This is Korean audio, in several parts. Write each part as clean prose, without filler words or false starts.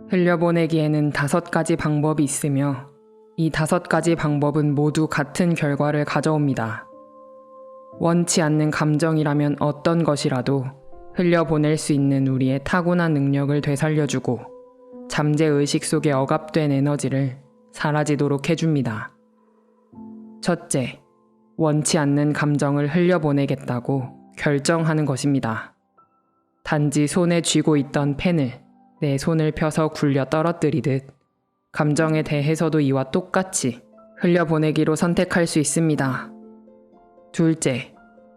흘려보내기에는 5가지 방법이 있으며 이 5가지 방법은 모두 같은 결과를 가져옵니다. 원치 않는 감정이라면 어떤 것이라도 흘려보낼 수 있는 우리의 타고난 능력을 되살려주고 잠재의식 속에 억압된 에너지를 사라지도록 해줍니다. 첫째, 원치 않는 감정을 흘려보내겠다고 결정하는 것입니다. 단지 손에 쥐고 있던 펜을 내 손을 펴서 굴려 떨어뜨리듯 감정에 대해서도 이와 똑같이 흘려보내기로 선택할 수 있습니다. 둘째,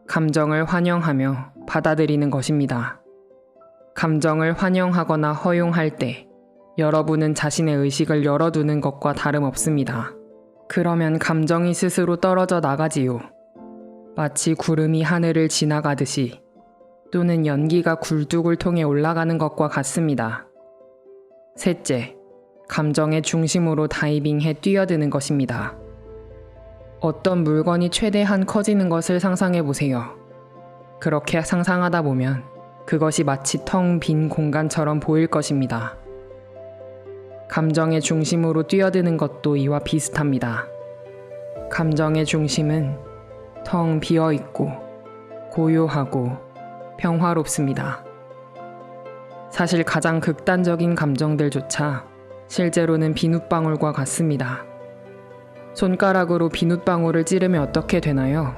감정을 환영하며 받아들이는 것입니다. 감정을 환영하거나 허용할 때 여러분은 자신의 의식을 열어두는 것과 다름없습니다. 그러면 감정이 스스로 떨어져 나가지요. 마치 구름이 하늘을 지나가듯이 또는 연기가 굴뚝을 통해 올라가는 것과 같습니다. 셋째, 감정의 중심으로 다이빙해 뛰어드는 것입니다. 어떤 물건이 최대한 커지는 것을 상상해 보세요. 그렇게 상상하다 보면 그것이 마치 텅 빈 공간처럼 보일 것입니다. 감정의 중심으로 뛰어드는 것도 이와 비슷합니다. 감정의 중심은 텅 비어 있고 고요하고 평화롭습니다. 사실 가장 극단적인 감정들조차 실제로는 비눗방울과 같습니다. 손가락으로 비눗방울을 찌르면 어떻게 되나요?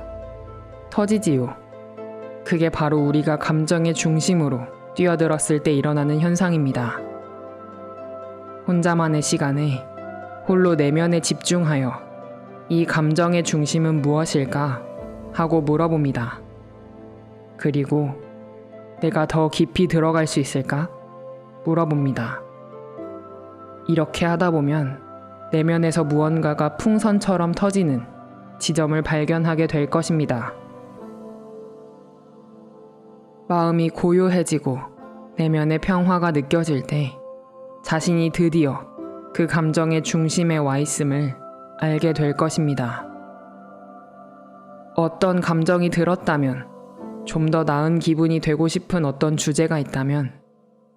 터지지요. 그게 바로 우리가 감정의 중심으로 뛰어들었을 때 일어나는 현상입니다. 혼자만의 시간에 홀로 내면에 집중하여 이 감정의 중심은 무엇일까 하고 물어봅니다. 그리고 내가 더 깊이 들어갈 수 있을까? 물어봅니다. 이렇게 하다 보면 내면에서 무언가가 풍선처럼 터지는 지점을 발견하게 될 것입니다. 마음이 고요해지고 내면의 평화가 느껴질 때 자신이 드디어 그 감정의 중심에 와 있음을 알게 될 것입니다. 어떤 감정이 들었다면, 좀 더 나은 기분이 되고 싶은 어떤 주제가 있다면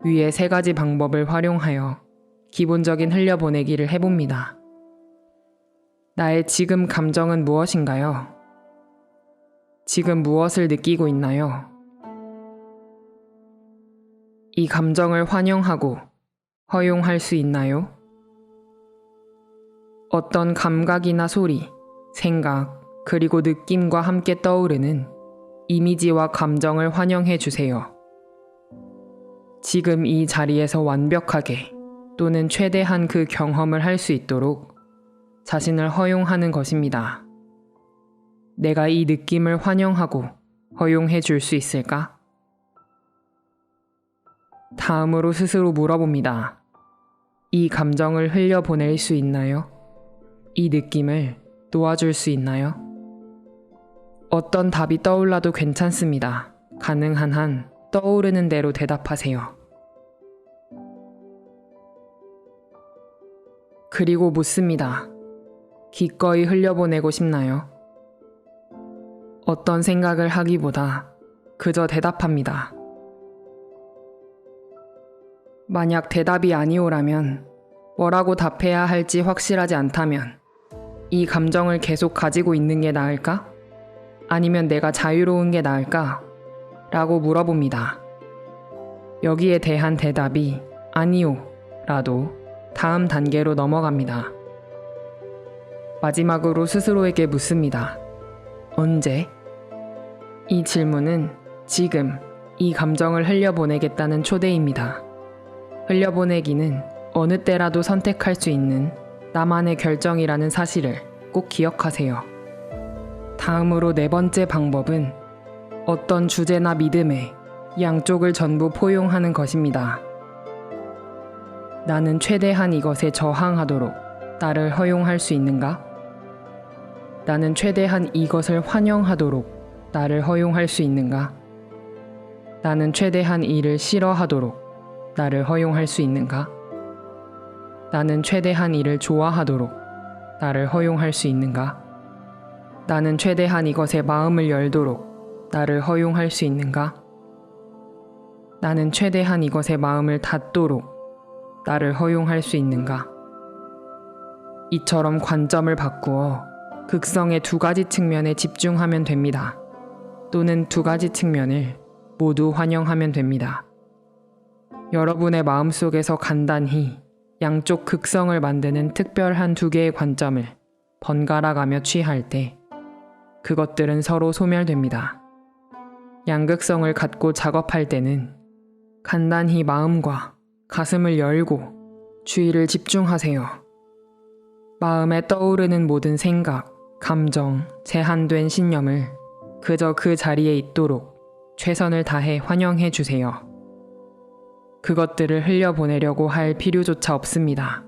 위의 3가지 방법을 활용하여 기본적인 흘려보내기를 해봅니다. 나의 지금 감정은 무엇인가요? 지금 무엇을 느끼고 있나요? 이 감정을 환영하고 허용할 수 있나요? 어떤 감각이나 소리, 생각, 그리고 느낌과 함께 떠오르는 이미지와 감정을 환영해 주세요. 지금 이 자리에서 완벽하게 또는 최대한 그 경험을 할 수 있도록 자신을 허용하는 것입니다. 내가 이 느낌을 환영하고 허용해 줄 수 있을까? 다음으로 스스로 물어봅니다. 이 감정을 흘려보낼 수 있나요? 이 느낌을 놓아줄 수 있나요? 어떤 답이 떠올라도 괜찮습니다. 가능한 한 떠오르는 대로 대답하세요. 그리고 묻습니다. 기꺼이 흘려보내고 싶나요? 어떤 생각을 하기보다 그저 대답합니다. 만약 대답이 아니오라면, 뭐라고 답해야 할지 확실하지 않다면 이 감정을 계속 가지고 있는 게 나을까? 아니면 내가 자유로운 게 나을까? 라고 물어봅니다. 여기에 대한 대답이 아니요 라도 다음 단계로 넘어갑니다. 마지막으로 스스로에게 묻습니다. 언제? 이 질문은 지금 이 감정을 흘려보내겠다는 초대입니다. 흘려보내기는 어느 때라도 선택할 수 있는 나만의 결정이라는 사실을 꼭 기억하세요. 다음으로 4번째 방법은 어떤 주제나 믿음에 양쪽을 전부 포용하는 것입니다. 나는 최대한 이것에 저항하도록 나를 허용할 수 있는가? 나는 최대한 이것을 환영하도록 나를 허용할 수 있는가? 나는 최대한 이를 싫어하도록 나를 허용할 수 있는가? 나는 최대한 이를 좋아하도록 나를 허용할 수 있는가? 나는 최대한 이것에 마음을 열도록 나를 허용할 수 있는가? 나는 최대한 이것에 마음을 닫도록 나를 허용할 수 있는가? 이처럼 관점을 바꾸어 극성의 두 가지 측면에 집중하면 됩니다. 또는 두 가지 측면을 모두 환영하면 됩니다. 여러분의 마음속에서 간단히 양쪽 극성을 만드는 특별한 두 개의 관점을 번갈아가며 취할 때 그것들은 서로 소멸됩니다. 양극성을 갖고 작업할 때는 간단히 마음과 가슴을 열고 주의를 집중하세요. 마음에 떠오르는 모든 생각, 감정, 제한된 신념을 그저 그 자리에 있도록 최선을 다해 환영해 주세요. 그것들을 흘려보내려고 할 필요조차 없습니다.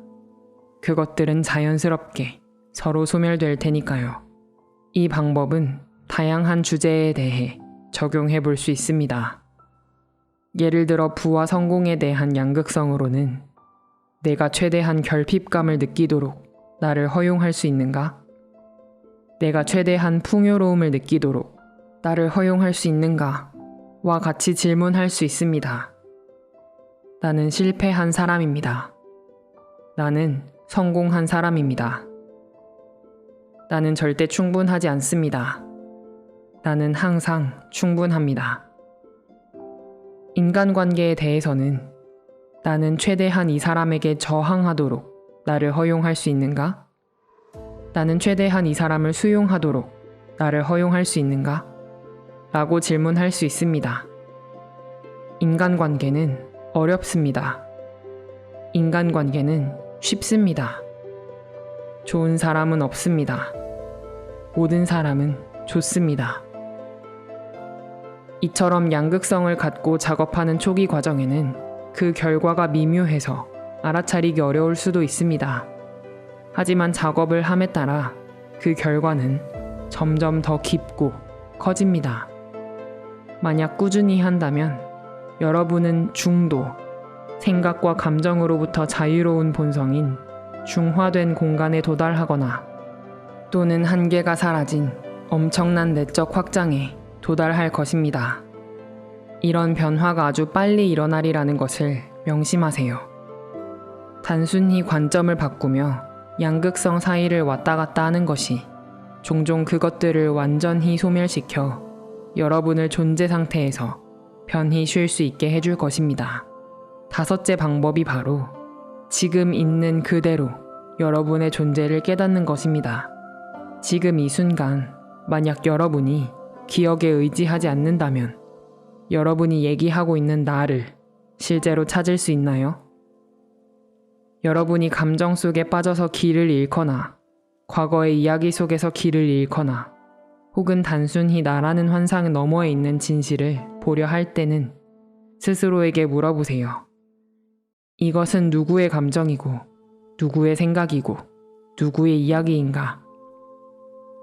그것들은 자연스럽게 서로 소멸될 테니까요. 이 방법은 다양한 주제에 대해 적용해 볼 수 있습니다. 예를 들어 부와 성공에 대한 양극성으로는 내가 최대한 결핍감을 느끼도록 나를 허용할 수 있는가? 내가 최대한 풍요로움을 느끼도록 나를 허용할 수 있는가? 와 같이 질문할 수 있습니다. 나는 실패한 사람입니다. 나는 성공한 사람입니다. 나는 절대 충분하지 않습니다. 나는 항상 충분합니다. 인간관계에 대해서는 나는 최대한 이 사람에게 저항하도록 나를 허용할 수 있는가? 나는 최대한 이 사람을 수용하도록 나를 허용할 수 있는가? 라고 질문할 수 있습니다. 인간관계는 어렵습니다. 인간관계는 쉽습니다. 좋은 사람은 없습니다. 모든 사람은 좋습니다. 이처럼 양극성을 갖고 작업하는 초기 과정에는 그 결과가 미묘해서 알아차리기 어려울 수도 있습니다. 하지만 작업을 함에 따라 그 결과는 점점 더 깊고 커집니다. 만약 꾸준히 한다면 여러분은 중도, 생각과 감정으로부터 자유로운 본성인 중화된 공간에 도달하거나 또는 한계가 사라진 엄청난 내적 확장에 도달할 것입니다. 이런 변화가 아주 빨리 일어나리라는 것을 명심하세요. 단순히 관점을 바꾸며 양극성 사이를 왔다 갔다 하는 것이 종종 그것들을 완전히 소멸시켜 여러분을 존재 상태에서 편히 쉴 수 있게 해줄 것입니다. 다섯째 방법이 바로 지금 있는 그대로 여러분의 존재를 깨닫는 것입니다. 지금 이 순간, 만약 여러분이 기억에 의지하지 않는다면 여러분이 얘기하고 있는 나를 실제로 찾을 수 있나요? 여러분이 감정 속에 빠져서 길을 잃거나 과거의 이야기 속에서 길을 잃거나 혹은 단순히 나라는 환상 너머에 있는 진실을 보려 할 때는 스스로에게 물어보세요. 이것은 누구의 감정이고 누구의 생각이고 누구의 이야기인가?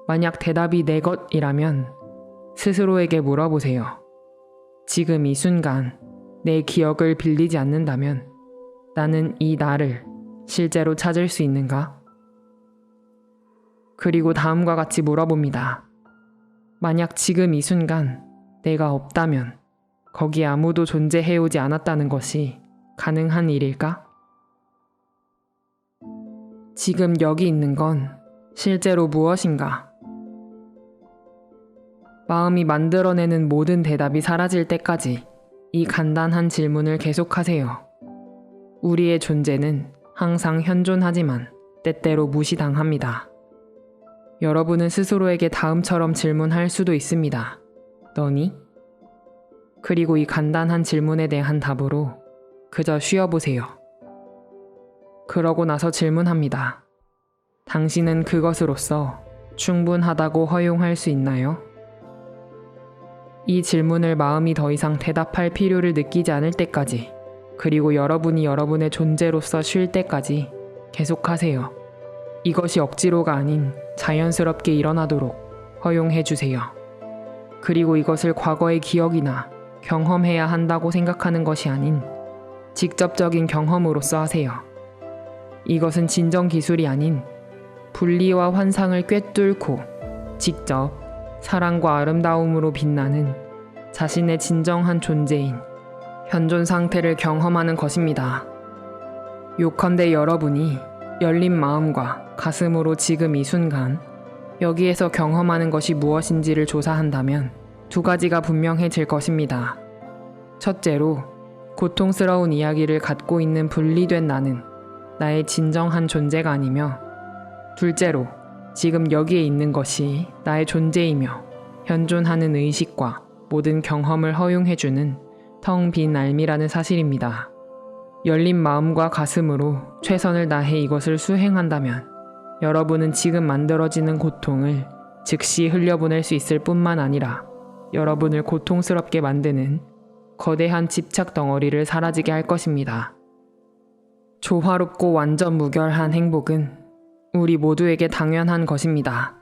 만약 대답이 내 것이라면 스스로에게 물어보세요. 지금 이 순간 내 기억을 빌리지 않는다면 나는 이 나를 실제로 찾을 수 있는가? 그리고 다음과 같이 물어봅니다. 만약 지금 이 순간 내가 없다면 거기 아무도 존재해오지 않았다는 것이 가능한 일일까? 지금 여기 있는 건 실제로 무엇인가? 마음이 만들어내는 모든 대답이 사라질 때까지 이 간단한 질문을 계속하세요. 우리의 존재는 항상 현존하지만 때때로 무시당합니다. 여러분은 스스로에게 다음처럼 질문할 수도 있습니다. 너니? 그리고 이 간단한 질문에 대한 답으로 그저 쉬어보세요. 그러고 나서 질문합니다. 당신은 그것으로서 충분하다고 허용할 수 있나요? 이 질문을 마음이 더 이상 대답할 필요를 느끼지 않을 때까지, 그리고 여러분이 여러분의 존재로서 쉴 때까지 계속하세요. 이것이 억지로가 아닌 자연스럽게 일어나도록 허용해 주세요. 그리고 이것을 과거의 기억이나 경험해야 한다고 생각하는 것이 아닌 직접적인 경험으로서 하세요. 이것은 진정 기술이 아닌 분리와 환상을 꿰뚫고 직접 사랑과 아름다움으로 빛나는 자신의 진정한 존재인 현존 상태를 경험하는 것입니다. 요컨대 여러분이 열린 마음과 가슴으로 지금 이 순간 여기에서 경험하는 것이 무엇인지를 조사한다면 두 가지가 분명해질 것입니다. 첫째로, 고통스러운 이야기를 갖고 있는 분리된 나는 나의 진정한 존재가 아니며, 둘째로, 지금 여기에 있는 것이 나의 존재이며 현존하는 의식과 모든 경험을 허용해주는 텅 빈 알미라는 사실입니다. 열린 마음과 가슴으로 최선을 다해 이것을 수행한다면 여러분은 지금 만들어지는 고통을 즉시 흘려보낼 수 있을 뿐만 아니라 여러분을 고통스럽게 만드는 거대한 집착 덩어리를 사라지게 할 것입니다. 조화롭고 완전 무결한 행복은 우리 모두에게 당연한 것입니다.